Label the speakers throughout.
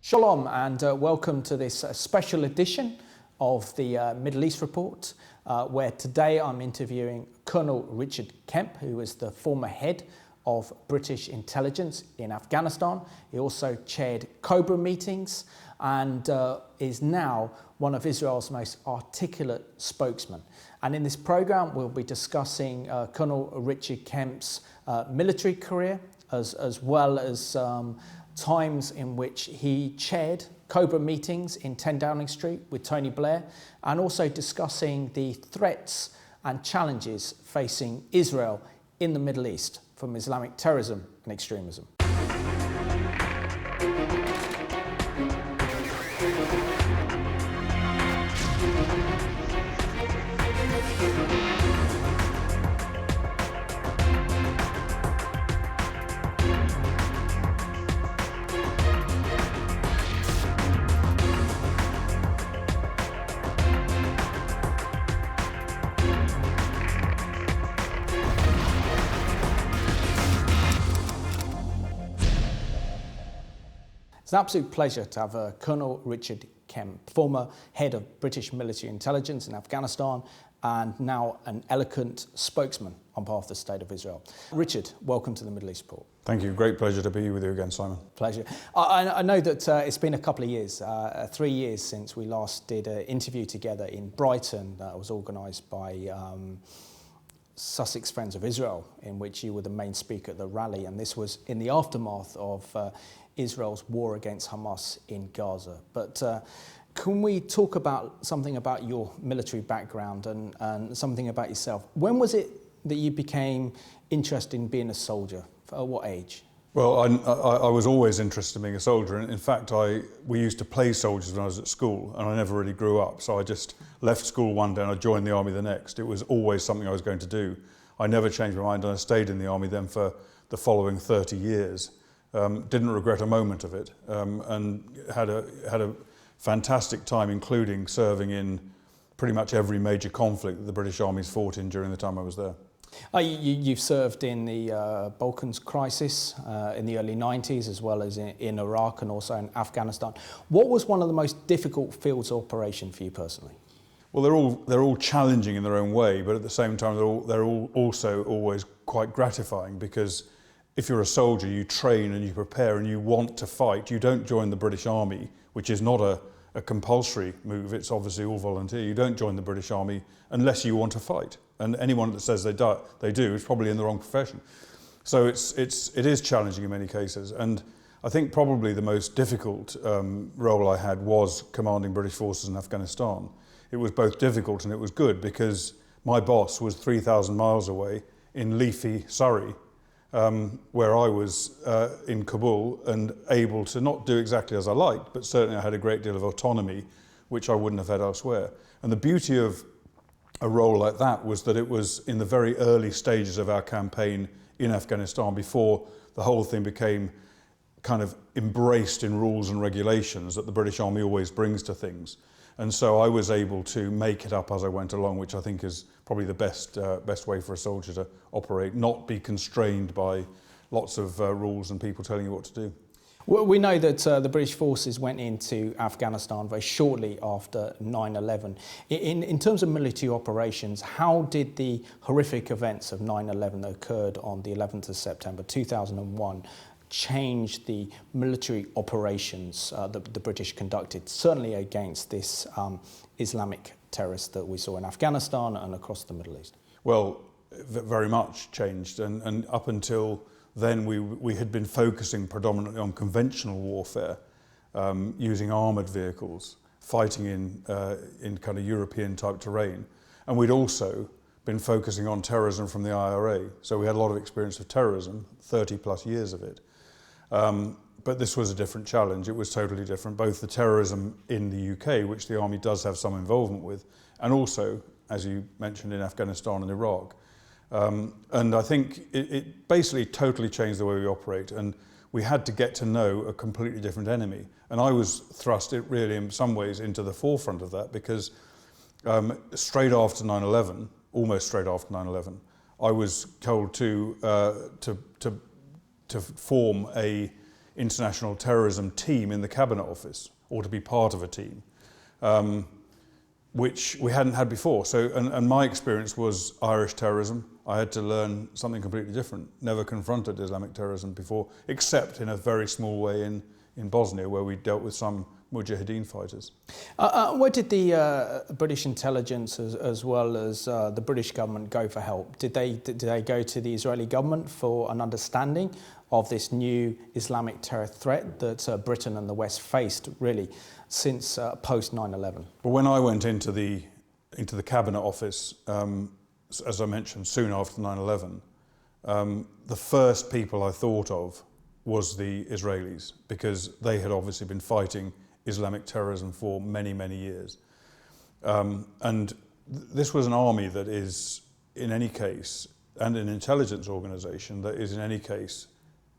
Speaker 1: Shalom and welcome to this special edition of the Middle East Report, where today I'm interviewing Col Richard Kemp, who is the former head of British intelligence in Afghanistan. He also chaired Cobra meetings and is now one of Israel's most articulate spokesmen. And in this program, we'll be discussing Col Richard Kemp's military career, as well as times in which he chaired Cobra meetings in 10 Downing Street with Tony Blair, and also discussing the threats and challenges facing Israel in the Middle East from Islamic terrorism and extremism. It's an absolute pleasure to have Col Richard Kemp, former head of British military intelligence in Afghanistan and now an eloquent spokesman on behalf of the State of Israel. Richard, welcome to the Middle East Report.
Speaker 2: Thank you. Great pleasure to be with you again, Simon.
Speaker 1: Pleasure. I know that it's been a couple of years, 3 years since we last did an interview together in Brighton that was organised by Sussex Friends of Israel, in which you were the main speaker at the rally, and this was in the aftermath of Israel's war against Hamas in Gaza. But can we talk about something about your military background and something about yourself? When was it that you became interested in being a soldier? At what age?
Speaker 2: Well, I was always interested in being a soldier. In fact, we used to play soldiers when I was at school, and I never really grew up. So I just left school one day and I joined the army the next. It was always something I was going to do. I never changed my mind, and I stayed in the army then for the following 30 years. Didn't regret a moment of it, and had a fantastic time, including serving in pretty much every major conflict that the British armies fought in during the time I was there.
Speaker 1: You've served in the Balkans crisis in the early 90s, as well as in Iraq and also in Afghanistan. What was one of the most difficult fields of operation for you personally?
Speaker 2: Well, they're all challenging in their own way, but at the same time they're all also always quite gratifying, because if you're a soldier, you train and you prepare and you want to fight. You don't join the British Army, which is not a compulsory move. It's obviously all volunteer. You don't join the British Army unless you want to fight. And anyone that says they do is probably in the wrong profession. So it is challenging in many cases. And I think probably the most difficult role I had was commanding British forces in Afghanistan. It was both difficult and it was good, because my boss was 3,000 miles away in leafy Surrey, where I was in Kabul and able to not do exactly as I liked, but certainly I had a great deal of autonomy, which I wouldn't have had elsewhere. And the beauty of a role like that was that it was in the very early stages of our campaign in Afghanistan, before the whole thing became kind of embraced in rules and regulations that the British Army always brings to things. And so I was able to make it up as I went along, which I think is probably the best way for a soldier to operate, not be constrained by lots of rules and people telling you what to do.
Speaker 1: Well, we know that the British forces went into Afghanistan very shortly after 9/11. In terms of military operations, how did the horrific events of 9/11 that occurred on the 11th of September 2001 change the military operations that the British conducted, certainly against this Islamic terrorist that we saw in Afghanistan and across the Middle East?
Speaker 2: Well, very much changed, and up until then we had been focusing predominantly on conventional warfare, using armoured vehicles, fighting in kind of European type terrain, and we'd also been focusing on terrorism from the IRA. So we had a lot of experience of terrorism, 30 plus years of it. But this was a different challenge. It was totally different, both the terrorism in the UK, which the army does have some involvement with, and also, as you mentioned, in Afghanistan and Iraq. And I think it basically totally changed the way we operate, and we had to get to know a completely different enemy. And I was thrust really in some ways into the forefront of that, because straight after 9/11, almost straight after 9/11, I was told to form a international terrorism team in the Cabinet Office, or to be part of a team, which we hadn't had before. So, and my experience was Irish terrorism. I had to learn something completely different. Never confronted Islamic terrorism before, except in a very small way in Bosnia, where we dealt with some Mujahideen fighters.
Speaker 1: Where did the British intelligence as well as the British government go for help? Did they go to the Israeli government for an understanding of this new Islamic terror threat that Britain and the West faced really since post 9/11?
Speaker 2: Well, when I went into the Cabinet Office, as I mentioned, soon after 9/11, the first people I thought of was the Israelis, because they had obviously been fighting Islamic terrorism for many, many years. And this was an army that is, in any case, and an intelligence organisation that is, in any case,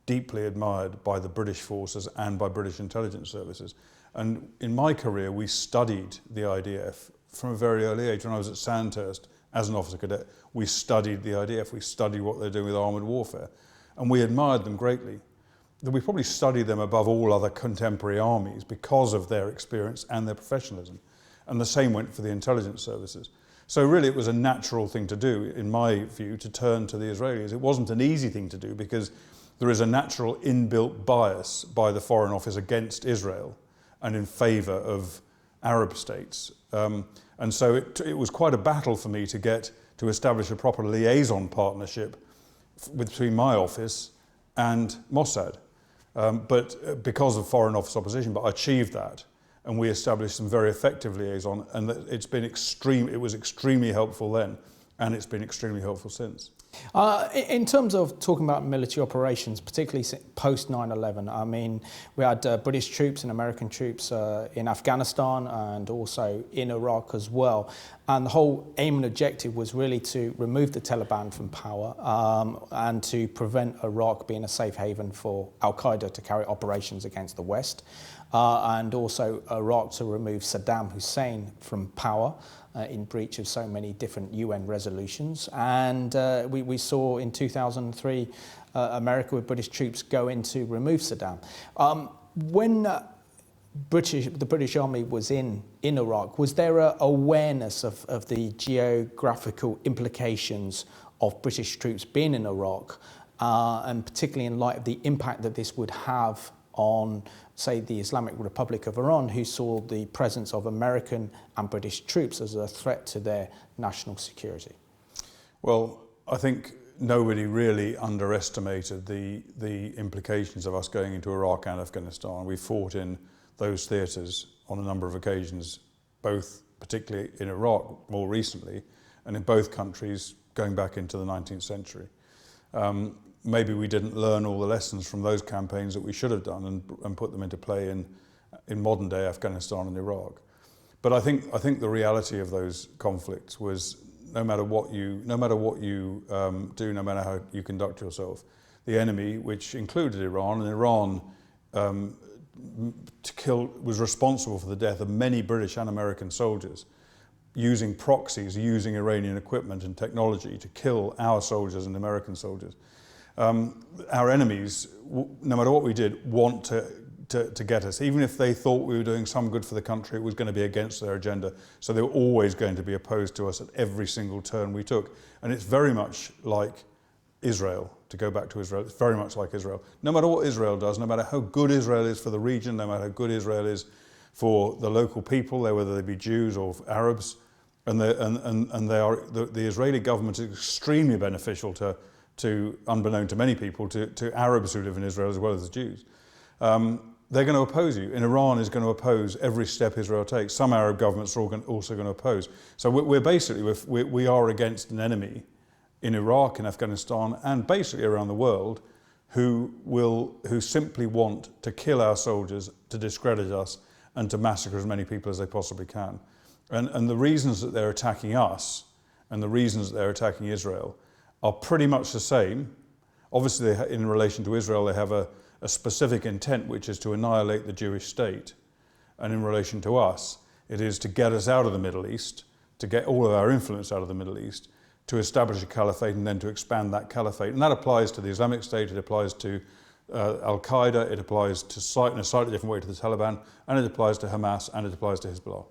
Speaker 2: deeply admired by the British forces and by British intelligence services. And in my career, we studied the IDF from a very early age. When I was at Sandhurst as an officer cadet, we studied the IDF. We studied what they're doing with armoured warfare. And we admired them greatly. We probably studied them above all other contemporary armies because of their experience and their professionalism. And the same went for the intelligence services. So really it was a natural thing to do, in my view, to turn to the Israelis. It wasn't an easy thing to do because there is a natural inbuilt bias by the Foreign Office against Israel and in favour of Arab states. And so it was quite a battle for me to get to establish a proper liaison partnership between my office and Mossad. But because of Foreign Office opposition, but I achieved that, and we established some very effective liaison, and it was extremely helpful then, and it's been extremely helpful since.
Speaker 1: In terms of talking about military operations, particularly post 9/11, I mean, we had British troops and American troops in Afghanistan and also in Iraq as well. And the whole aim and objective was really to remove the Taliban from power and to prevent Iraq being a safe haven for Al-Qaeda to carry operations against the West. And also Iraq to remove Saddam Hussein from power in breach of so many different UN resolutions. And we saw in 2003 America with British troops go in to remove Saddam. When the British Army was in Iraq, was there an awareness of the geographical implications of British troops being in Iraq, and particularly in light of the impact that this would have on, say, the Islamic Republic of Iran, who saw the presence of American and British troops as a threat to their national security?
Speaker 2: Well, I think nobody really underestimated the implications of us going into Iraq and Afghanistan. We fought in those theatres on a number of occasions, both particularly in Iraq more recently, and in both countries going back into the 19th century. Maybe we didn't learn all the lessons from those campaigns that we should have done and put them into play in modern day Afghanistan and Iraq. But I think the reality of those conflicts was no matter what you do, no matter how you conduct yourself, the enemy, which included Iran, and Iran was responsible for the death of many British and American soldiers, using proxies, using Iranian equipment and technology to kill our soldiers and American soldiers. Our enemies, no matter what we did, want to get us. Even if they thought we were doing some good for the country, it was going to be against their agenda. So they were always going to be opposed to us at every single turn we took. And it's very much like Israel, to go back to Israel, it's very much like Israel. No matter what Israel does, no matter how good Israel is for the region, no matter how good Israel is for the local people, whether they be Jews or Arabs, the Israeli government is extremely beneficial to, unbeknown to many people, to Arabs who live in Israel as well as the Jews. They're going to oppose you. And Iran is going to oppose every step Israel takes. Some Arab governments are also going to oppose. So we are against an enemy in Iraq, in Afghanistan, and basically around the world, who simply want to kill our soldiers, to discredit us, and to massacre as many people as they possibly can. And the reasons that they're attacking us and the reasons that they're attacking Israel are pretty much the same. Obviously, in relation to Israel, they have a specific intent, which is to annihilate the Jewish state. And in relation to us, it is to get us out of the Middle East, to get all of our influence out of the Middle East, to establish a caliphate and then to expand that caliphate. And that applies to the Islamic State, it applies to Al-Qaeda, it applies in a slightly different way to the Taliban, and it applies to Hamas, and it applies to Hezbollah.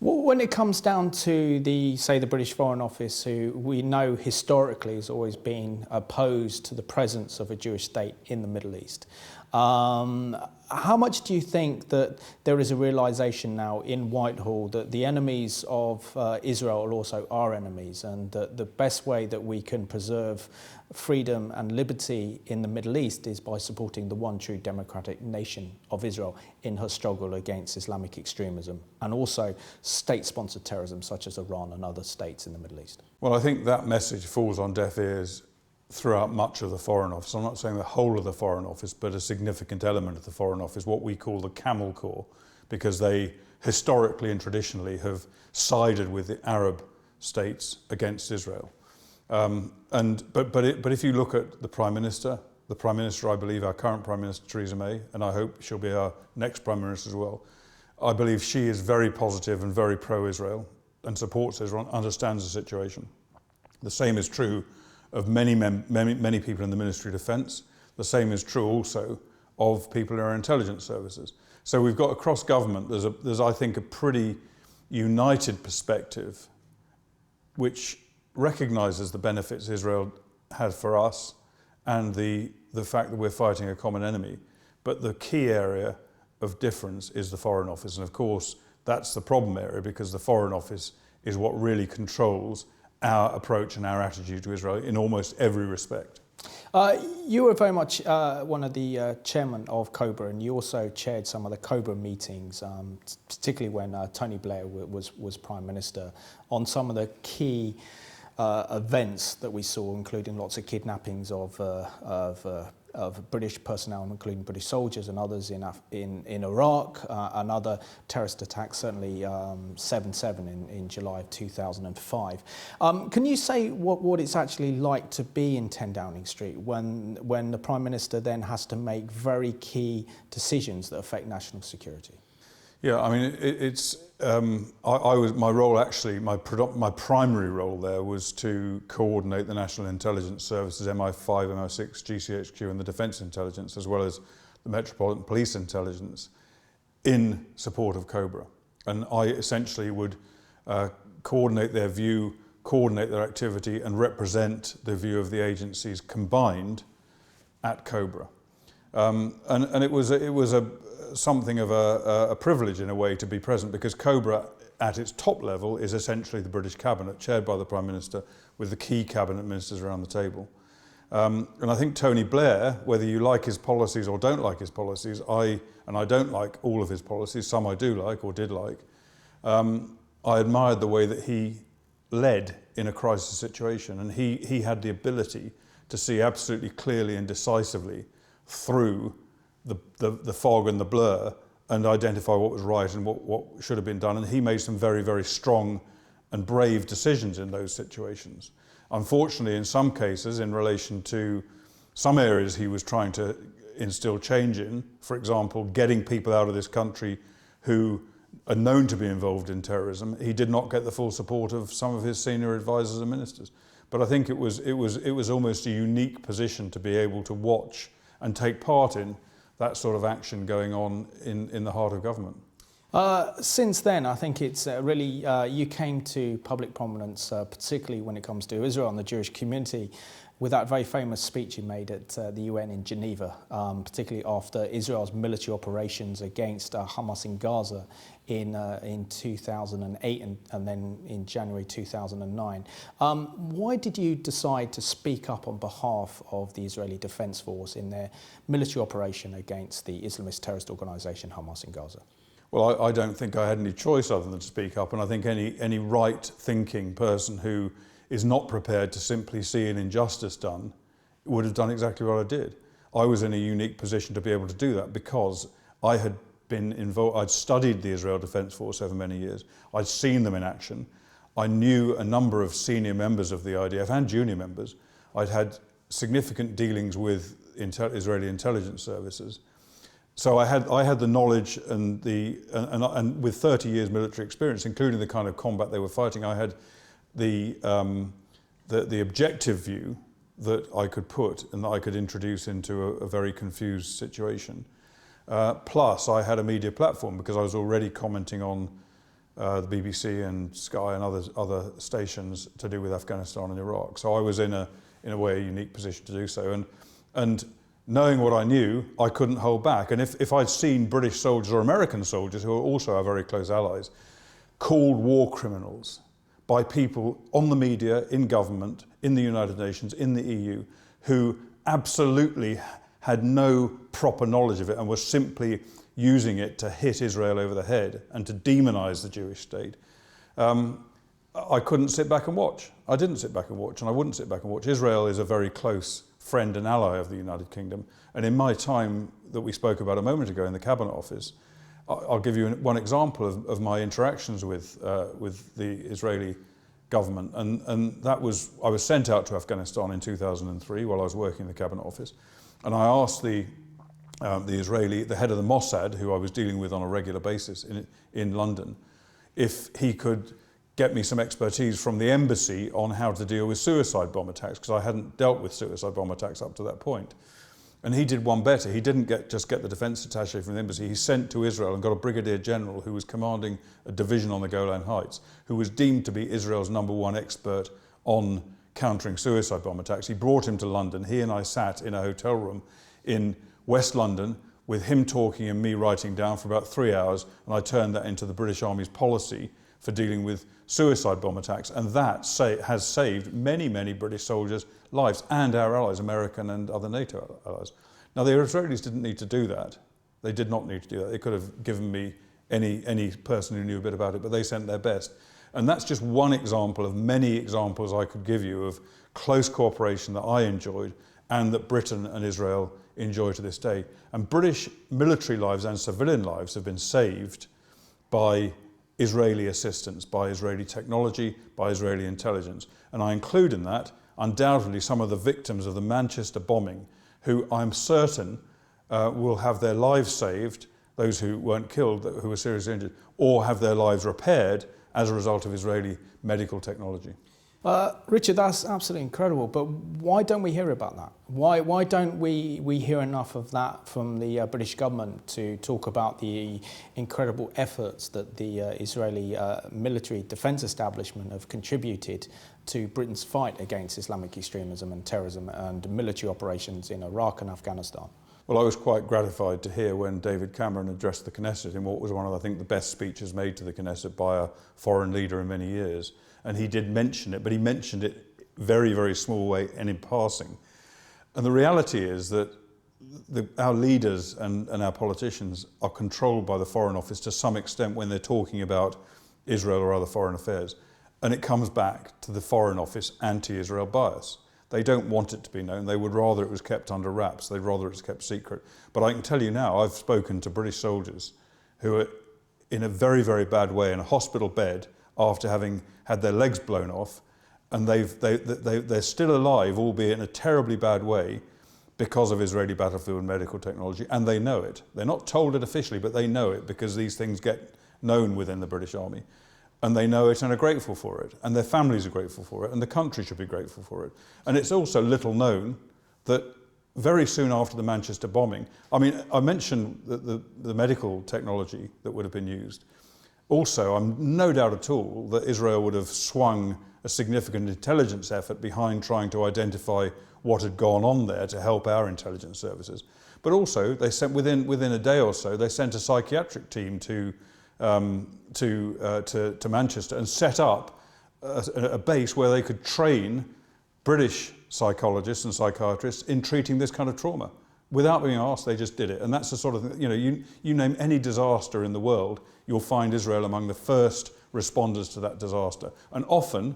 Speaker 1: Well, when it comes down to the British Foreign Office, who we know historically has always been opposed to the presence of a Jewish state in the Middle East, how much do you think that there is a realisation now in Whitehall that the enemies of Israel are also our enemies, and that the best way that we can preserve freedom and liberty in the Middle East is by supporting the one true democratic nation of Israel in her struggle against Islamic extremism and also state-sponsored terrorism such as Iran and other states in the Middle East?
Speaker 2: Well, I think that message falls on deaf ears throughout much of the Foreign Office. I'm not saying the whole of the Foreign Office, but a significant element of the Foreign Office, what we call the Camel Corps, because they historically and traditionally have sided with the Arab states against Israel. But if you look at the Prime Minister, I believe our current Prime Minister, Theresa May, and I hope she'll be our next Prime Minister as well, I believe she is very positive and very pro-Israel and supports Israel, understands the situation. The same is true of many people in the Ministry of Defence. The same is true also of people in our intelligence services. So we've got across government, there's I think, a pretty united perspective which recognises the benefits Israel has for us and the fact that we're fighting a common enemy. But the key area of difference is the Foreign Office. And of course, that's the problem area, because the Foreign Office is what really controls our approach and our attitude to Israel in almost every respect.
Speaker 1: You were very much one of the chairmen of COBRA, and you also chaired some of the COBRA meetings, particularly when Tony Blair was Prime Minister, on some of the key events that we saw, including lots of kidnappings of British personnel, including British soldiers and others in Iraq, and other terrorist attacks, certainly 7/7 in July of 2005. Can you say what it's actually like to be in 10 Downing Street when the Prime Minister then has to make very key decisions that affect national security?
Speaker 2: Yeah, I mean, my role actually, my primary role there was to coordinate the National Intelligence Services, MI5, MI6, GCHQ and the Defence Intelligence, as well as the Metropolitan Police Intelligence, in support of COBRA. And I essentially would coordinate their view, coordinate their activity and represent the view of the agencies combined at COBRA. And it was something of a privilege in a way to be present, because COBRA at its top level is essentially the British Cabinet, chaired by the Prime Minister, with the key cabinet ministers around the table. And I think Tony Blair, whether you like his policies or don't like his policies, I don't like all of his policies, some I do like or did like, I admired the way that he led in a crisis situation, and he had the ability to see absolutely clearly and decisively through the fog and the blur and identify what was right and what should have been done. And he made some very, very strong and brave decisions in those situations. Unfortunately, in some cases, in relation to some areas he was trying to instill change in, for example, getting people out of this country who are known to be involved in terrorism, he did not get the full support of some of his senior advisors and ministers. But I think it was almost a unique position to be able to watch and take part in that sort of action going on in the heart of government.
Speaker 1: Since then, I think it's really, you came to public prominence, particularly when it comes to Israel and the Jewish community, with that very famous speech you made at the UN in Geneva, particularly after Israel's military operations against Hamas in Gaza in 2008 and then in January 2009. Why did you decide to speak up on behalf of the Israeli Defense Force in their military operation against the Islamist terrorist organisation Hamas in Gaza?
Speaker 2: Well, I don't think I had any choice other than to speak up, and I think any right-thinking person who is not prepared to simply see an injustice done would have done exactly what I did. I was in a unique position to be able to do that because I had been involved. I'd studied the Israel Defense Force over many years. I'd seen them in action. I knew a number of senior members of the IDF and junior members. I'd had significant dealings with Israeli intelligence services. So I had the knowledge and with 30 years military experience, including the kind of combat they were fighting, I had the objective view that I could put and that I could introduce into a very confused situation. Plus, I had a media platform because I was already commenting on the BBC and Sky and other stations to do with Afghanistan and Iraq. So I was in a way, a unique position to do so. And knowing what I knew, I couldn't hold back. And if I'd seen British soldiers or American soldiers, who are also our very close allies, called war criminals by people on the media, in government, in the United Nations, in the EU, who absolutely had no proper knowledge of it and were simply using it to hit Israel over the head and to demonize the Jewish state, I couldn't sit back and watch. I didn't sit back and watch, and I wouldn't sit back and watch. Israel is a very close friend and ally of the United Kingdom, and in my time that we spoke about a moment ago in the Cabinet Office, I'll give you one example of my interactions with the Israeli government, and that was, I was sent out to Afghanistan in 2003 while I was working in the Cabinet Office, and I asked the head of the Mossad, who I was dealing with on a regular basis in London, if he could get me some expertise from the embassy on how to deal with suicide bomb attacks, because I hadn't dealt with suicide bomb attacks up to that point. And he did one better. He didn't just get the defense attaché from the embassy. He sent to Israel and got a brigadier general who was commanding a division on the Golan Heights, who was deemed to be Israel's #1 expert on countering suicide bomb attacks. He brought him to London. He and I sat in a hotel room in West London with him talking and me writing down for about 3 hours, and I turned that into the British Army's policy for dealing with suicide bomb attacks, and that has saved many, many British soldiers' lives and our allies, American and other NATO allies. Now, the Israelis didn't need to do that. They did not need to do that. They could have given me any person who knew a bit about it, but they sent their best. And that's just one example of many examples I could give you of close cooperation that I enjoyed and that Britain and Israel enjoy to this day. And British military lives and civilian lives have been saved by Israeli assistance, by Israeli technology, by Israeli intelligence. And I include in that undoubtedly some of the victims of the Manchester bombing, who I'm certain will have their lives saved, those who weren't killed, who were seriously injured, or have their lives repaired as a result of Israeli medical technology.
Speaker 1: Richard, that's absolutely incredible, but why don't we hear about that? Why don't we hear enough of that from the British government to talk about the incredible efforts that the Israeli military defence establishment have contributed to Britain's fight against Islamic extremism and terrorism and military operations in Iraq and Afghanistan?
Speaker 2: Well, I was quite gratified to hear when David Cameron addressed the Knesset in what was one of, I think, the best speeches made to the Knesset by a foreign leader in many years. And he did mention it, but he mentioned it very, very small way and in passing. And the reality is that our leaders and our politicians are controlled by the Foreign Office to some extent when they're talking about Israel or other foreign affairs. And it comes back to the Foreign Office anti-Israel bias. They don't want it to be known. They would rather it was kept under wraps. They'd rather it was kept secret. But I can tell you now, I've spoken to British soldiers who are in a very, very bad way in a hospital bed after having had their legs blown off, and they're still alive, albeit in a terribly bad way, because of Israeli battlefield medical technology, and they know it. They're not told it officially, but they know it because these things get known within the British Army. And they know it and are grateful for it, and their families are grateful for it, and the country should be grateful for it. And it's also little known that very soon after the Manchester bombing, I mean, I mentioned the medical technology that would have been used. Also, I'm no doubt at all that Israel would have swung a significant intelligence effort behind trying to identify what had gone on there to help our intelligence services. But also, they sent within a day or so, they sent a psychiatric team to Manchester and set up a base where they could train British psychologists and psychiatrists in treating this kind of trauma. Without being asked, they just did it. And that's the sort of thing, you name any disaster in the world, you'll find Israel among the first responders to that disaster. And often,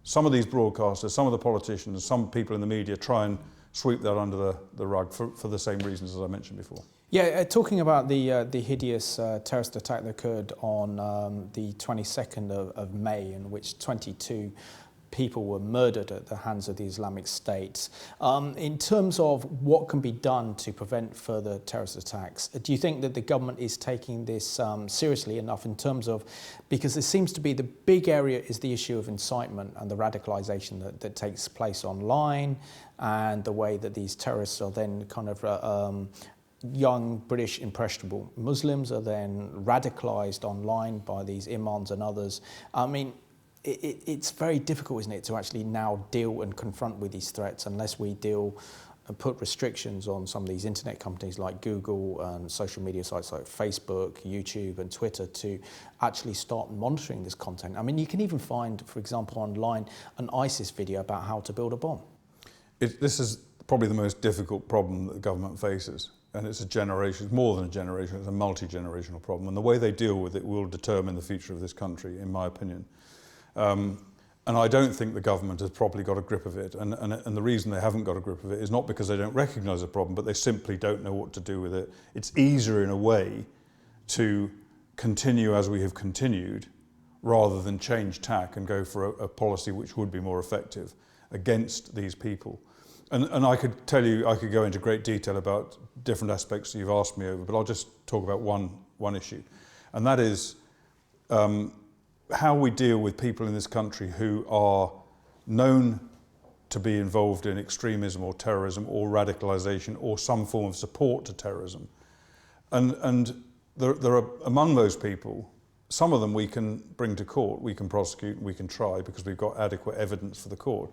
Speaker 2: some of these broadcasters, some of the politicians, some people in the media try and sweep that under the rug for the same reasons as I mentioned before.
Speaker 1: Yeah, talking about the hideous terrorist attack that occurred on the 22nd of May, in which 22 people were murdered at the hands of the Islamic State. In terms of what can be done to prevent further terrorist attacks, do you think that the government is taking this seriously enough in terms of, because it seems to be the big area is the issue of incitement and the radicalisation that takes place online, and the way that these terrorists are then kind of young British impressionable Muslims are then radicalised online by these imams and others. I mean, it's very difficult, isn't it, to actually now deal and confront with these threats unless we deal and put restrictions on some of these internet companies like Google and social media sites like Facebook, YouTube and Twitter to actually start monitoring this content. I mean, you can even find, for example, online an ISIS video about how to build a bomb.
Speaker 2: This is probably the most difficult problem that the government faces. And it's a generation, it's more than a generation, it's a multi-generational problem. And the way they deal with it will determine the future of this country, in my opinion. And I don't think the government has properly got a grip of it. And the reason they haven't got a grip of it is not because they don't recognise the problem, but they simply don't know what to do with it. It's easier in a way to continue as we have continued rather than change tack and go for a policy which would be more effective against these people. And I could tell you, I could go into great detail about different aspects that you've asked me over, but I'll just talk about one issue. And that is how we deal with people in this country who are known to be involved in extremism or terrorism or radicalisation or some form of support to terrorism. And there are, among those people, some of them we can bring to court, we can prosecute, we can try because we've got adequate evidence for the court.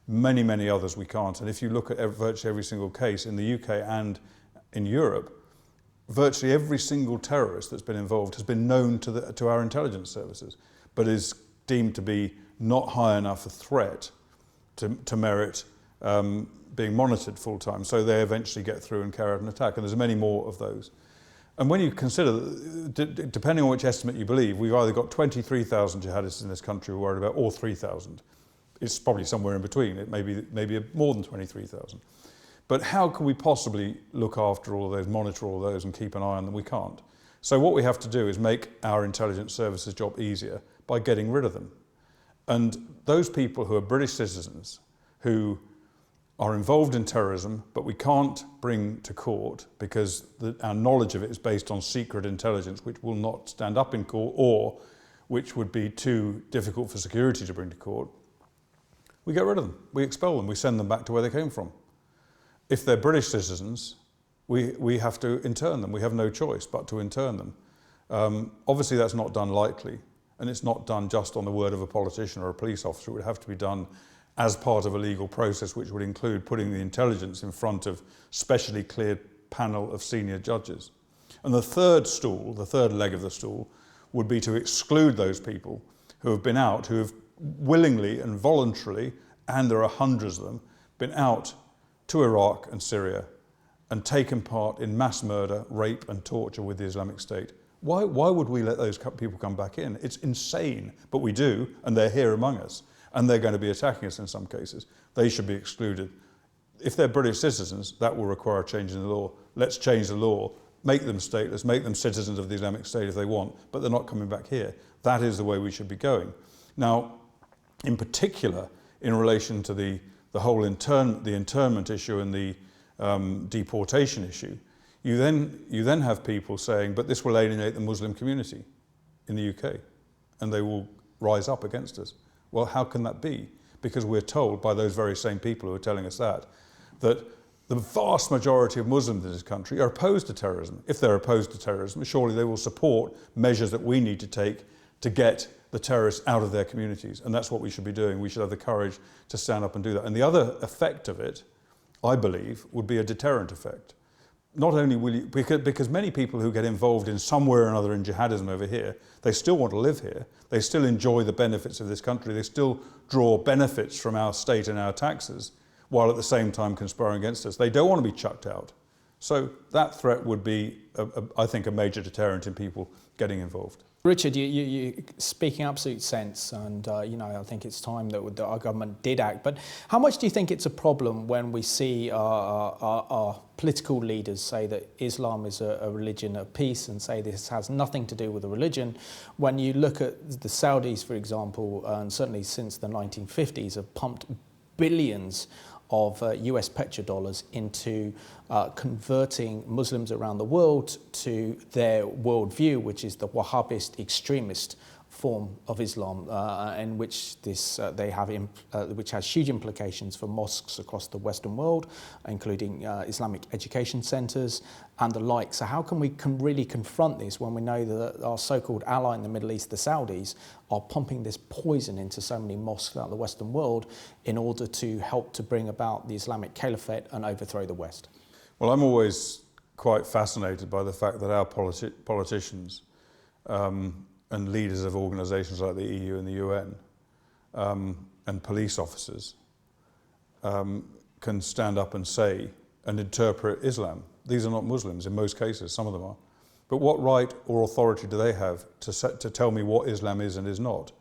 Speaker 2: Many, many others we can't. And if you look at virtually every single case in the UK and in Europe, virtually every single terrorist that's been involved has been known to our intelligence services, but is deemed to be not high enough a threat to merit being monitored full time. So they eventually get through and carry out an attack. And there's many more of those. And when you consider, depending on which estimate you believe, we've either got 23,000 jihadists in this country we're worried about, or 3,000. It's probably somewhere in between. It may be more than 23,000. But how can we possibly look after all of those, monitor all of those and keep an eye on them? We can't. So what we have to do is make our intelligence services job easier by getting rid of them. And those people who are British citizens who are involved in terrorism, but we can't bring to court because our knowledge of it is based on secret intelligence, which will not stand up in court or which would be too difficult for security to bring to court, we get rid of them, we expel them, we send them back to where they came from. If they're British citizens, we have to intern them. We have no choice but to intern them. Obviously that's not done lightly, and it's not done just on the word of a politician or a police officer. It would have to be done as part of a legal process, which would include putting the intelligence in front of specially cleared panel of senior judges. And the third leg of the stool, would be to exclude those people who have been out, who have willingly and voluntarily, and there are hundreds of them, been out to Iraq and Syria and taken part in mass murder, rape and torture with the Islamic State. Why would we let those people come back in? It's insane, but we do, and they're here among us, and they're going to be attacking us in some cases. They should be excluded. If they're British citizens, that will require a change in the law. Let's change the law, make them stateless, make them citizens of the Islamic State if they want, but they're not coming back here. That is the way we should be going. Now, in particular, in relation to the whole internment issue and the deportation issue, you then have people saying, but this will alienate the Muslim community in the UK, and they will rise up against us. Well, how can that be? Because we're told by those very same people who are telling us that the vast majority of Muslims in this country are opposed to terrorism. If they're opposed to terrorism, surely they will support measures that we need to take to get the terrorists out of their communities. And that's what we should be doing. We should have the courage to stand up and do that. And the other effect of it, I believe, would be a deterrent effect. Not only will you, because many people who get involved in somewhere or another in jihadism over here, they still want to live here. They still enjoy the benefits of this country. They still draw benefits from our state and our taxes, while at the same time conspiring against us. They don't want to be chucked out. So that threat would be, I think, a major deterrent in people getting involved.
Speaker 1: Richard, you speaking absolute sense, and I think it's time that our government did act. But how much do you think it's a problem when we see our political leaders say that Islam is a religion of peace and say this has nothing to do with a religion? When you look at the Saudis, for example, and certainly since the 1950s, have pumped billions of US petrodollars into converting Muslims around the world to their worldview, which is the Wahhabist extremist form of Islam, in which which has huge implications for mosques across the Western world, including Islamic education centres and the like. So how can we really confront this when we know that our so-called ally in the Middle East, the Saudis, are pumping this poison into so many mosques throughout the Western world in order to help to bring about the Islamic Caliphate and overthrow the West?
Speaker 2: Well, I'm always quite fascinated by the fact that our politicians and leaders of organisations like the EU and the UN and police officers can stand up and say and interpret Islam. These are not Muslims in most cases, some of them are. But what right or authority do they have to tell me what Islam is and is not?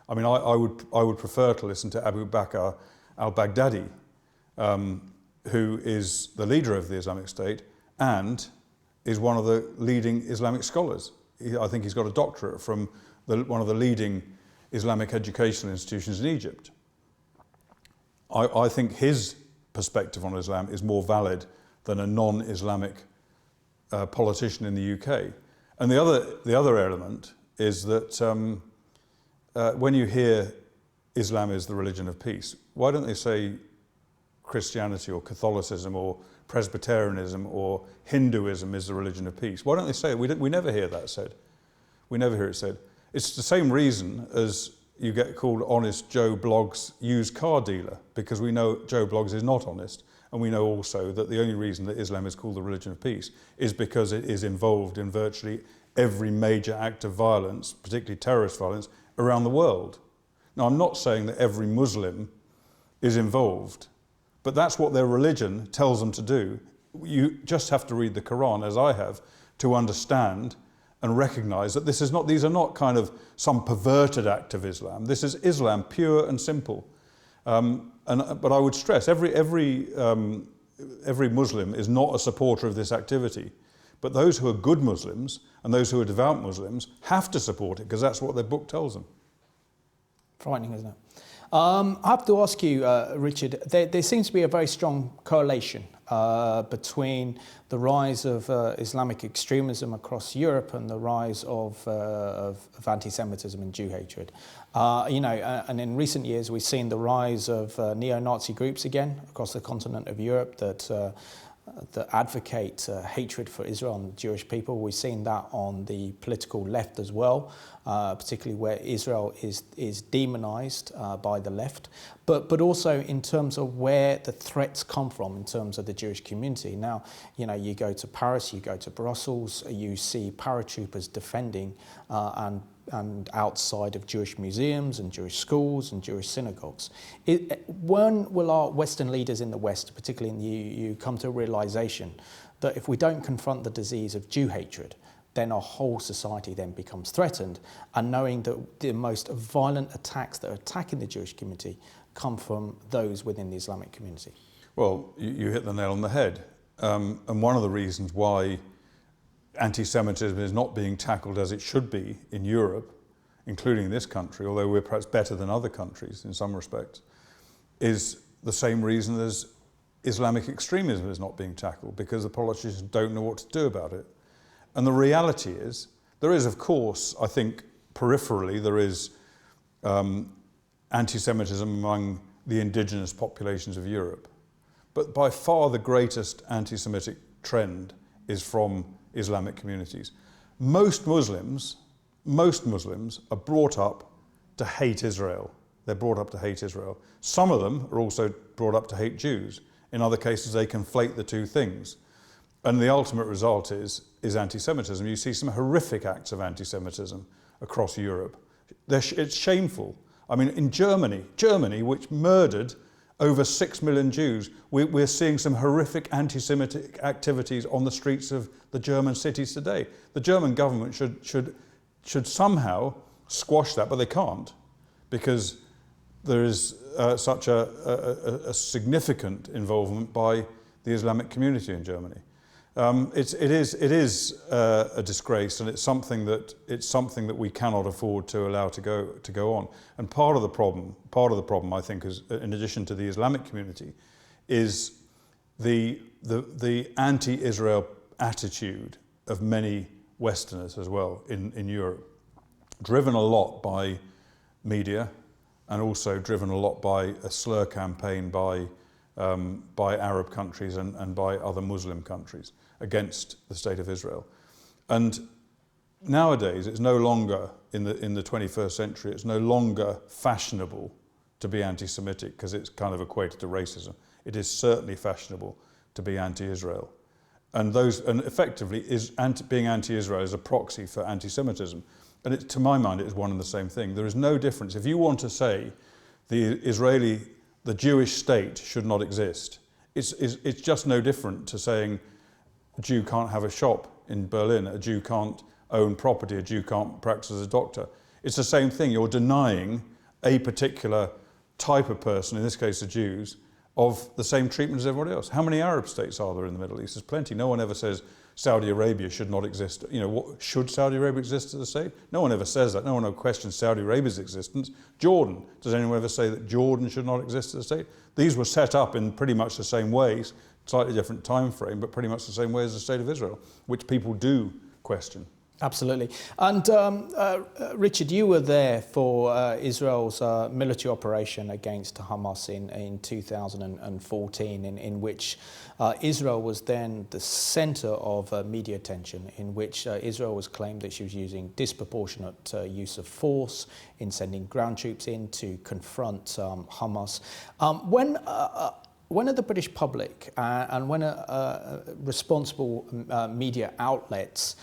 Speaker 2: I mean, I would prefer to listen to Abu Bakr al-Baghdadi, who is the leader of the Islamic State and is one of the leading Islamic scholars. I think he's got a doctorate from one of the leading Islamic educational institutions in Egypt. I think his perspective on Islam is more valid than a non-Islamic politician in the UK. And the other element is that when you hear Islam is the religion of peace, why don't they say Christianity or Catholicism or Presbyterianism or Hinduism is the religion of peace? Why don't they say it? We never hear that said. We never hear it said. It's the same reason as you get called Honest Joe Bloggs used car dealer, because we know Joe Bloggs is not honest, and we know also that the only reason that Islam is called the religion of peace is because it is involved in virtually every major act of violence, particularly terrorist violence, around the world. Now, I'm not saying that every Muslim is involved, but that's what their religion tells them to do. You just have to read the Quran, as I have, to understand and recognise that these are not kind of some perverted act of Islam. This is Islam, pure and simple. But I would stress, every Muslim is not a supporter of this activity. But those who are good Muslims and those who are devout Muslims have to support it, because that's what their book tells them.
Speaker 1: Frightening, isn't it? I have to ask you, Richard, there seems to be a very strong correlation between the rise of Islamic extremism across Europe and the rise of anti-Semitism and Jew hatred. And in recent years we've seen the rise of neo-Nazi groups again across the continent of Europe that advocate hatred for Israel and Jewish people. We've seen that on the political left as well, particularly where Israel is demonized by the left, but also in terms of where the threats come from in terms of the Jewish community. Now, you go to Paris, you go to Brussels, you see paratroopers defending and outside of Jewish museums and Jewish schools and Jewish synagogues. When will our Western leaders in the West, particularly in the EU, come to a realisation that if we don't confront the disease of Jew hatred, then our whole society then becomes threatened, and knowing that the most violent attacks that are attacking the Jewish community come from those within the Islamic community?
Speaker 2: Well, you hit the nail on the head. And one of the reasons why anti-Semitism is not being tackled as it should be in Europe, including this country, although we're perhaps better than other countries in some respects, is the same reason as Islamic extremism is not being tackled, because the politicians don't know what to do about it. And the reality is, there is, of course, I think peripherally, there is anti-Semitism among the indigenous populations of Europe. But by far the greatest anti-Semitic trend is from Islamic communities. Most Muslims are brought up to hate Israel. They're brought up to hate Israel. Some of them are also brought up to hate Jews. In other cases, they conflate the two things. And the ultimate result is anti-Semitism. You see some horrific acts of anti-Semitism across Europe. It's shameful. I mean, in Germany, which murdered over 6 million Jews. We're seeing some horrific anti-Semitic activities on the streets of the German cities today. The German government should somehow squash that, but they can't, because there is such a significant involvement by the Islamic community in Germany. It is a disgrace, and it's something that we cannot afford to allow to go on. And part of the problem, I think, is, in addition to the Islamic community, is the anti-Israel attitude of many Westerners as well in Europe, driven a lot by media, and also driven a lot by a slur campaign by Arab countries and by other Muslim countries against the State of Israel. And nowadays, it's no longer, in the 21st century, it's no longer fashionable to be anti-Semitic, because it's kind of equated to racism. It is certainly fashionable to be anti-Israel. And effectively, being anti-Israel is a proxy for anti-Semitism. And to my mind, it is one and the same thing. There is no difference. If you want to say the Jewish state should not exist, it's just no different to saying a Jew can't have a shop in Berlin, a Jew can't own property, a Jew can't practice as a doctor. It's the same thing. You're denying a particular type of person, in this case the Jews, of the same treatment as everybody else. How many Arab states are there in the Middle East? There's plenty. No one ever says Saudi Arabia should not exist. Should Saudi Arabia exist as a state? No one ever says that. No one ever questions Saudi Arabia's existence. Jordan, does anyone ever say that Jordan should not exist as a state? These were set up in pretty much the same ways, slightly different time frame, but pretty much the same way as the State of Israel, which people do question.
Speaker 1: Absolutely. And Richard, you were there for Israel's military operation against Hamas in 2014, in which Israel was then the centre of media attention, in which Israel was claimed that she was using disproportionate use of force in sending ground troops in to confront Hamas. When are the British public and when are responsible media outlets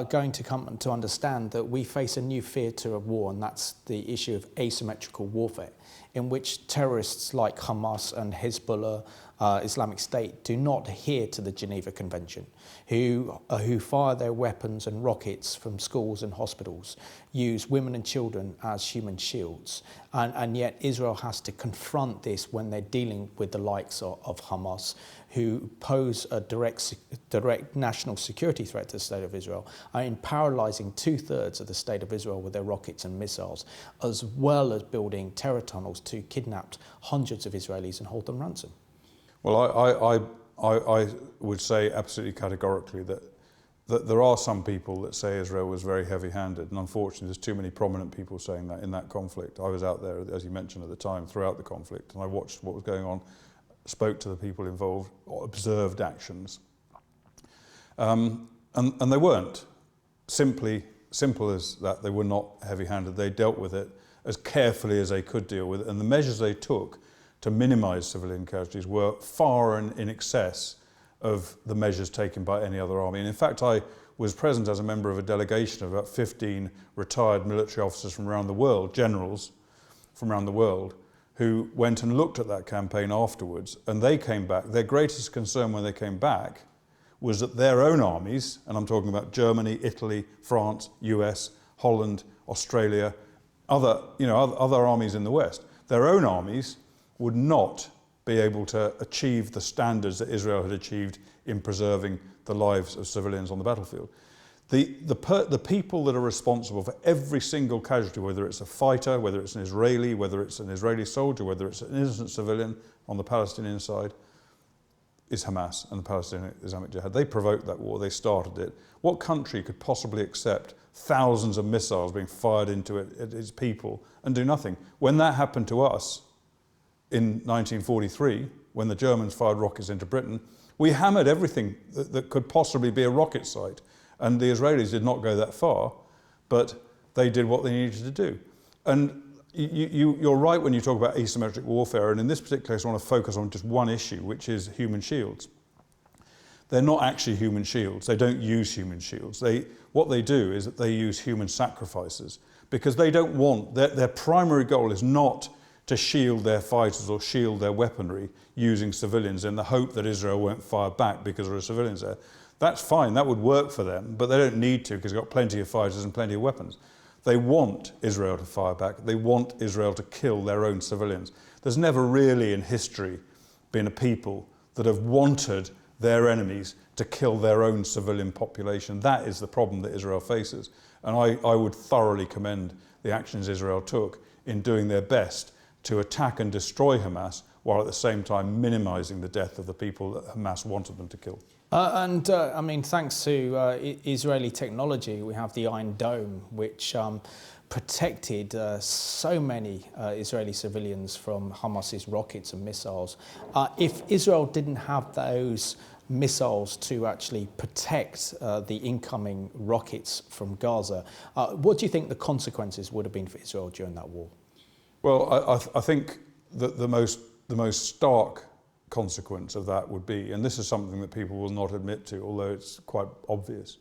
Speaker 1: going to come to understand that we face a new theatre of war, and that's the issue of asymmetrical warfare, in which terrorists like Hamas and Hezbollah, Islamic State, do not adhere to the Geneva Convention, who fire their weapons and rockets from schools and hospitals, use women and children as human shields, and yet Israel has to confront this when they're dealing with the likes of Hamas, who pose a direct national security threat to the State of Israel, in paralysing 2/3 of the State of Israel with their rockets and missiles, as well as building terror tunnels to kidnap hundreds of Israelis and hold them ransom.
Speaker 2: Well, I would say absolutely categorically that there are some people that say Israel was very heavy-handed, and unfortunately there's too many prominent people saying that in that conflict. I was out there, as you mentioned, at the time, throughout the conflict, and I watched what was going on, spoke to the people involved, observed actions. And they weren't. Simple as that, they were not heavy-handed. They dealt with it as carefully as they could deal with it, and the measures they took to minimise civilian casualties were far in excess of the measures taken by any other army. And in fact, I was present as a member of a delegation of about 15 retired military officers from around the world, generals from around the world, who went and looked at that campaign afterwards, and they came back. Their greatest concern when they came back was that their own armies, and I'm talking about Germany, Italy, France, US, Holland, Australia, other armies in the West, their own armies would not be able to achieve the standards that Israel had achieved in preserving the lives of civilians on the battlefield. The people that are responsible for every single casualty, whether it's a fighter, whether it's an Israeli, whether it's an Israeli soldier, whether it's an innocent civilian on the Palestinian side, is Hamas and the Palestinian Islamic Jihad. They provoked that war, they started it. What country could possibly accept thousands of missiles being fired into its people and do nothing? When that happened to us in 1943, when the Germans fired rockets into Britain, we hammered everything that could possibly be a rocket site. And the Israelis did not go that far, but they did what they needed to do. And you're right when you talk about asymmetric warfare, and in this particular case I want to focus on just one issue, which is human shields. They're not actually human shields. They don't use human shields. What they do is that they use human sacrifices, because they don't want, their primary goal is not to shield their fighters or shield their weaponry using civilians in the hope that Israel won't fire back because there are civilians there. That's fine, that would work for them, but they don't need to because they've got plenty of fighters and plenty of weapons. They want Israel to fire back. They want Israel to kill their own civilians. There's never really in history been a people that have wanted their enemies to kill their own civilian population. That is the problem that Israel faces. And I would thoroughly commend the actions Israel took in doing their best to attack and destroy Hamas, while at the same time minimising the death of the people that Hamas wanted them to kill.
Speaker 1: I mean, thanks to Israeli technology, we have the Iron Dome, which protected so many Israeli civilians from Hamas's rockets and missiles. If Israel didn't have those missiles to actually protect the incoming rockets from Gaza, what do you think the consequences would have been for Israel during that war?
Speaker 2: Well, I think that the most stark consequence of that would be, and this is something that people will not admit to, although it's quite obvious,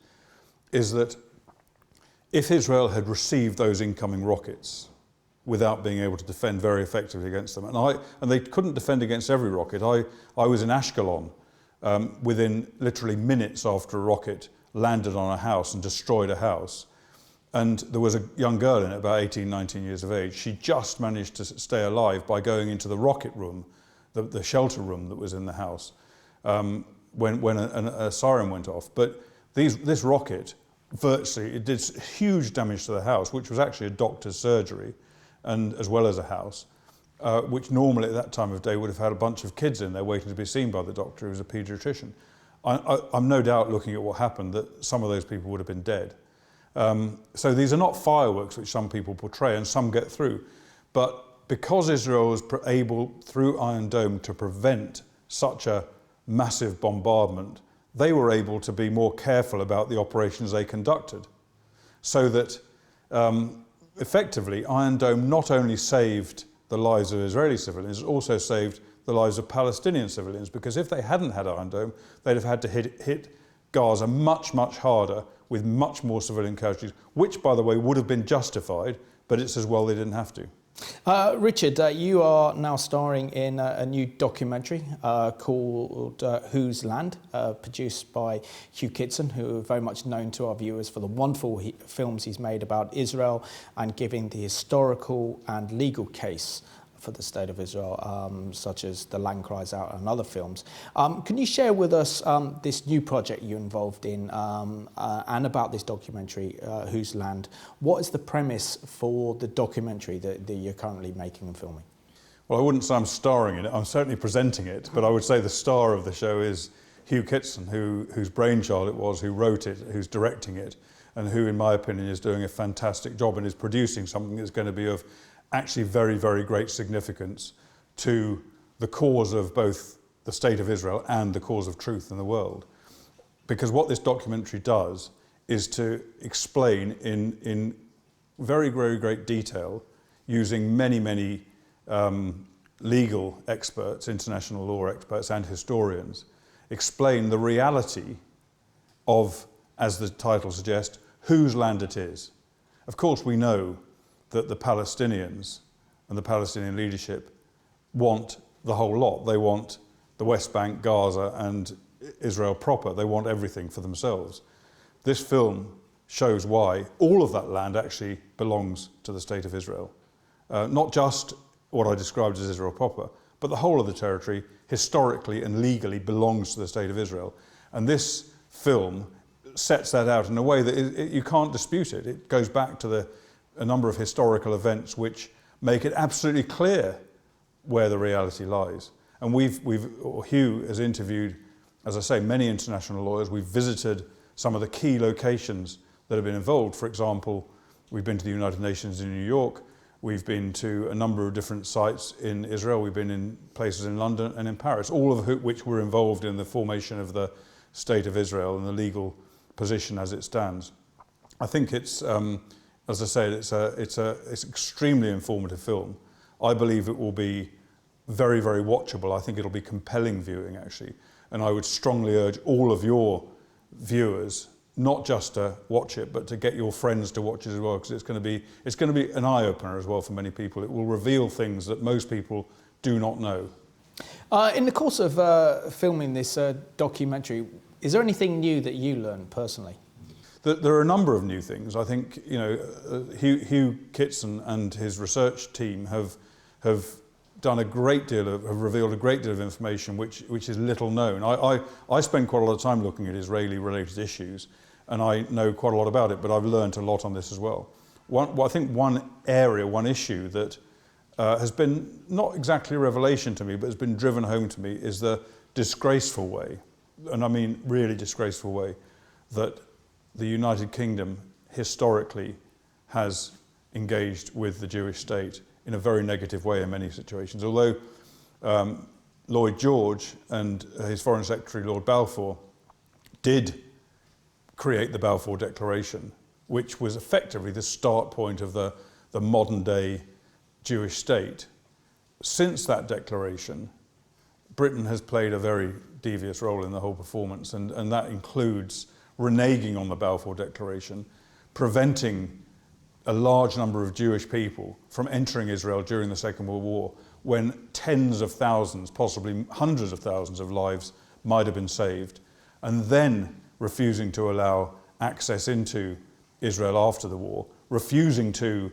Speaker 2: is that if Israel had received those incoming rockets without being able to defend very effectively against them, and they couldn't defend against every rocket. I was in Ashkelon within literally minutes after a rocket landed on a house and destroyed a house. And there was a young girl in it, about 18, 19 years of age. She just managed to stay alive by going into the rocket room, the shelter room that was in the house, when a siren went off. But this rocket, virtually, it did huge damage to the house, which was actually a doctor's surgery, and as well as a house, which normally at that time of day would have had a bunch of kids in there waiting to be seen by the doctor, who was a paediatrician. I'm no doubt, looking at what happened, that some of those people would have been dead. So these are not fireworks, which some people portray, and some get through. But because Israel was able, through Iron Dome, to prevent such a massive bombardment, they were able to be more careful about the operations they conducted. So that effectively, Iron Dome not only saved the lives of Israeli civilians, it also saved the lives of Palestinian civilians, because if they hadn't had Iron Dome, they'd have had to hit Gaza much, much harder with much more civilian casualties, which, by the way, would have been justified, but it's as well they didn't have to.
Speaker 1: Richard, you are now starring in a new documentary called Whose Land, produced by Hugh Kitson, who are very much known to our viewers for the wonderful films he's made about Israel and giving the historical and legal case for the State of Israel, such as The Land Cries Out and other films. Can you share with us this new project you're involved in and about this documentary, Whose Land? What is the premise for the documentary that you're currently making and filming?
Speaker 2: Well, I wouldn't say I'm starring in it, I'm certainly presenting it, but I would say the star of the show is Hugh Kitson, whose brainchild it was, who wrote it, who's directing it, and who, in my opinion, is doing a fantastic job and is producing something that's going to be of actually very, very great significance to the cause of both the State of Israel and the cause of truth in the world. Because what this documentary does is to explain in very, very great detail, using many, many legal experts, international law experts and historians, explain the reality of, as the title suggests, whose land it is. Of course, we know that the Palestinians and the Palestinian leadership want the whole lot. They want the West Bank, Gaza and Israel proper. They want everything for themselves. This film shows why all of that land actually belongs to the State of Israel. Not just what I described as Israel proper, but the whole of the territory historically and legally belongs to the State of Israel. And this film sets that out in a way that you can't dispute it. It goes back to a number of historical events which make it absolutely clear where the reality lies. And Hugh has interviewed, as I say, many international lawyers. We've visited some of the key locations that have been involved. For example, we've been to the United Nations in New York. We've been to a number of different sites in Israel. We've been in places in London and in Paris, all of which were involved in the formation of the State of Israel and the legal position as it stands. I think it's, as I said, it's an extremely informative film. I believe it will be very, very watchable. I think it'll be compelling viewing, actually. And I would strongly urge all of your viewers not just to watch it, but to get your friends to watch it as well, because it's going to be an eye-opener as well for many people. It will reveal things that most people do not know.
Speaker 1: In the course of filming this documentary, is there anything new that you learned personally?
Speaker 2: There are a number of new things. I think Hugh Kitson and his research team have done have revealed a great deal of information which is little known. I spend quite a lot of time looking at Israeli-related issues, and I know quite a lot about it, but I've learned a lot on this as well. I think one issue that has been not exactly a revelation to me, but has been driven home to me, is the disgraceful way, and I mean really disgraceful way, that the United Kingdom historically has engaged with the Jewish state in a very negative way in many situations. Although Lloyd George and his Foreign Secretary Lord Balfour did create the Balfour Declaration, which was effectively the start point of the modern day Jewish state. Since that declaration, Britain has played a very devious role in the whole performance, and that includes reneging on the Balfour Declaration, preventing a large number of Jewish people from entering Israel during the Second World War, when tens of thousands, possibly hundreds of thousands of lives might have been saved, and then refusing to allow access into Israel after the war, refusing to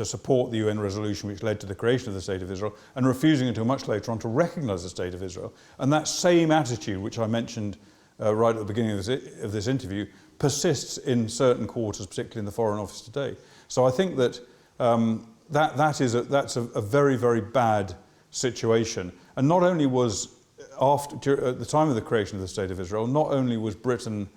Speaker 2: support the UN resolution which led to the creation of the State of Israel, and refusing until much later on to recognise the State of Israel. And that same attitude, which I mentioned right at the beginning of this interview, persists in certain quarters, particularly in the Foreign Office today. So I think that that's a very, very bad situation. And not only was at the time of the creation of the State of Israel, not only was Britain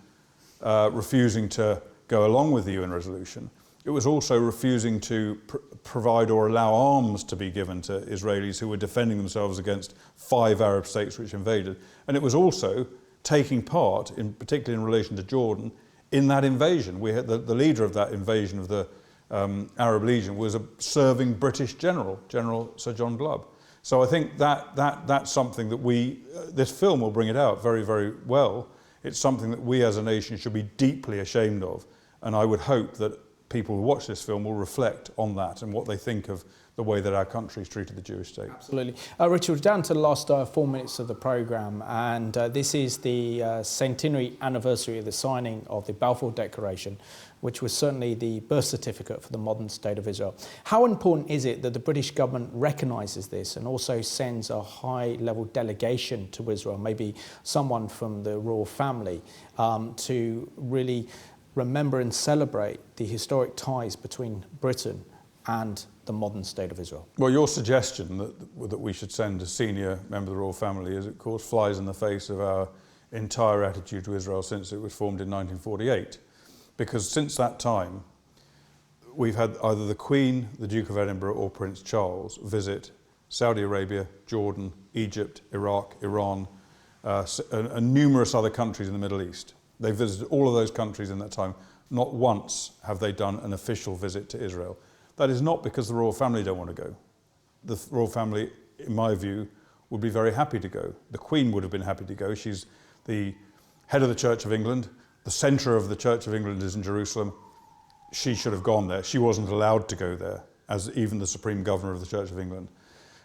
Speaker 2: refusing to go along with the UN resolution, it was also refusing to provide or allow arms to be given to Israelis who were defending themselves against 5 Arab states which invaded. And it was also taking part, particularly in relation to Jordan, in that invasion. We had the leader of that invasion of the Arab Legion was a serving British general, General Sir John Glubb. So I think that's something that this film will bring it out very, very well. It's something that we as a nation should be deeply ashamed of. And I would hope that people who watch this film will reflect on that and what they think of the way that our country has treated the Jewish state.
Speaker 1: Absolutely. Richard, we're down to the last 4 minutes of the programme, and this is the centenary anniversary of the signing of the Balfour Declaration, which was certainly the birth certificate for the modern state of Israel. How important is it that the British government recognises this and also sends a high-level delegation to Israel, maybe someone from the royal family, to really remember and celebrate the historic ties between Britain and the modern state of Israel?
Speaker 2: Well, your suggestion that we should send a senior member of the royal family is, of course, flies in the face of our entire attitude to Israel since it was formed in 1948. Because since that time, we've had either the Queen, the Duke of Edinburgh, or Prince Charles visit Saudi Arabia, Jordan, Egypt, Iraq, Iran, and numerous other countries in the Middle East. They've visited all of those countries in that time. Not once have they done an official visit to Israel. That is not because the royal family don't want to go. The royal family, in my view, would be very happy to go. The Queen would have been happy to go. She's the head of the Church of England. The centre of the Church of England is in Jerusalem. She should have gone there. She wasn't allowed to go there, as even the Supreme Governor of the Church of England.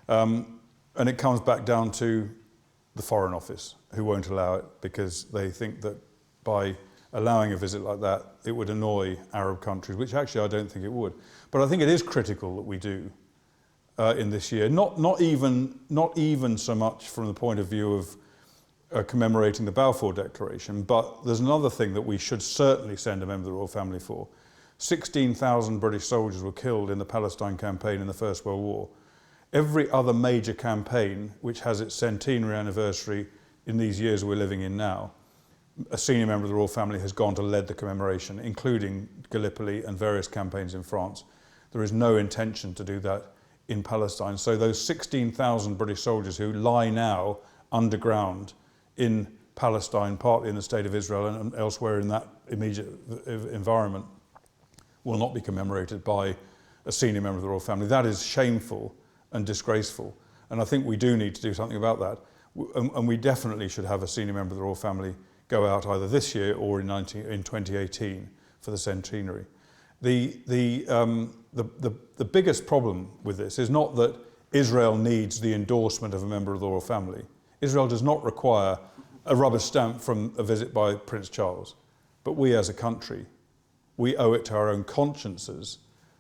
Speaker 2: And it comes back down to the Foreign Office, who won't allow it because they think that by allowing a visit like that, it would annoy Arab countries, which actually I don't think it would. But I think it is critical that we do in this year, not even so much from the point of view of commemorating the Balfour Declaration, but there's another thing that we should certainly send a member of the royal family for. 16,000 British soldiers were killed in the Palestine campaign in the First World War. Every other major campaign which has its centenary anniversary in these years we're living in now, a senior member of the royal family has gone to lead the commemoration, including Gallipoli and various campaigns in France. There is no intention to do that in Palestine. So those 16,000 British soldiers who lie now underground in Palestine, partly in the state of Israel and elsewhere in that immediate environment, will not be commemorated by a senior member of the royal family. That is shameful and disgraceful. And I think we do need to do something about that. And we definitely should have a senior member of the royal family go out either this year or in 2018 for the centenary. The biggest problem with this is not that Israel needs the endorsement of a member of the royal family. Israel does not require a rubber stamp from a visit by Prince Charles. But we as a country, we owe it to our own consciences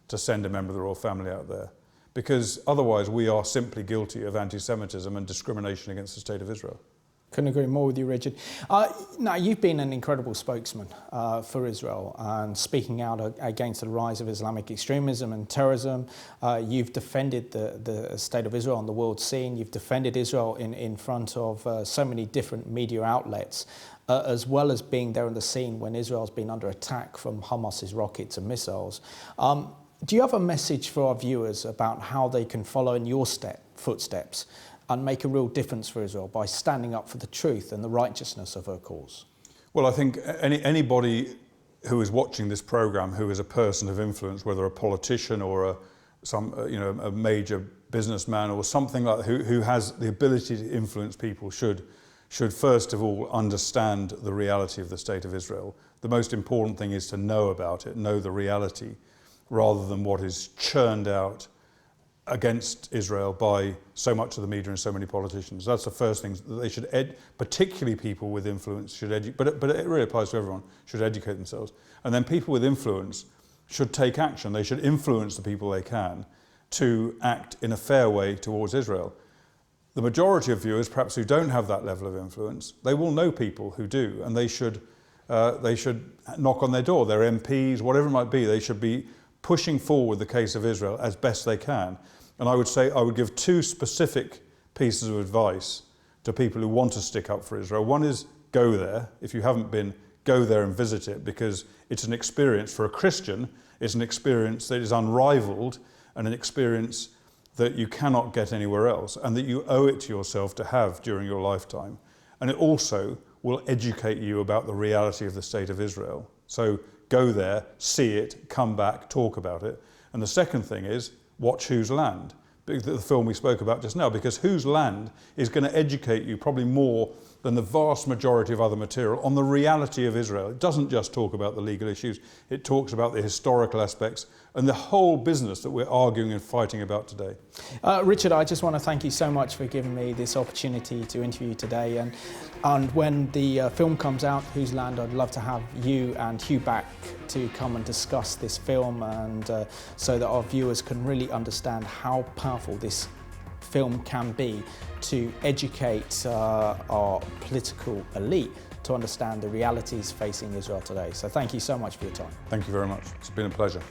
Speaker 2: to send a member of the royal family out there, because otherwise we are simply guilty of anti-Semitism and discrimination against the State of Israel.
Speaker 1: Couldn't agree more with you, Richard. Now, you've been an incredible spokesman for Israel and speaking out against the rise of Islamic extremism and terrorism. You've defended the State of Israel on the world scene. You've defended Israel in front of so many different media outlets, as well as being there on the scene when Israel's been under attack from Hamas's rockets and missiles. Do you have a message for our viewers about how they can follow in your footsteps and make a real difference for Israel by standing up for the truth and the righteousness of her cause?
Speaker 2: Well, I think anybody who is watching this programme who is a person of influence, whether a politician or a major businessman or something like that, who has the ability to influence people should first of all understand the reality of the State of Israel. The most important thing is to know about it, know the reality, rather than what is churned out against Israel by so much of the media and so many politicians. That's the first thing that they should, particularly people with influence, should but it really applies to everyone, should educate themselves. And then people with influence should take action. They should influence the people they can to act in a fair way towards Israel. The majority of viewers, perhaps who don't have that level of influence, they will know people who do, and they should knock on their door, their MPs, whatever it might be. They should be pushing forward the case of Israel as best they can. And I would give two specific pieces of advice to people who want to stick up for Israel. One is go there. If you haven't been, go there and visit it, because it's an experience for a Christian. It's an experience that is unrivaled and an experience that you cannot get anywhere else, and that you owe it to yourself to have during your lifetime. And it also will educate you about the reality of the State of Israel. So go there, see it, come back, talk about it. And the second thing is watch Whose Land, the film we spoke about just now, because Whose Land is going to educate you probably more than the vast majority of other material on the reality of Israel. It doesn't just talk about the legal issues, it talks about the historical aspects and the whole business that we're arguing and fighting about today.
Speaker 1: Richard, I just want to thank you so much for giving me this opportunity to interview you today. And when the film comes out, Whose Land, I'd love to have you and Hugh back to come and discuss this film, and so that our viewers can really understand how powerful this film can be to educate our political elite to understand the realities facing Israel today. So thank you so much for your time.
Speaker 2: Thank you very much. It's been a pleasure.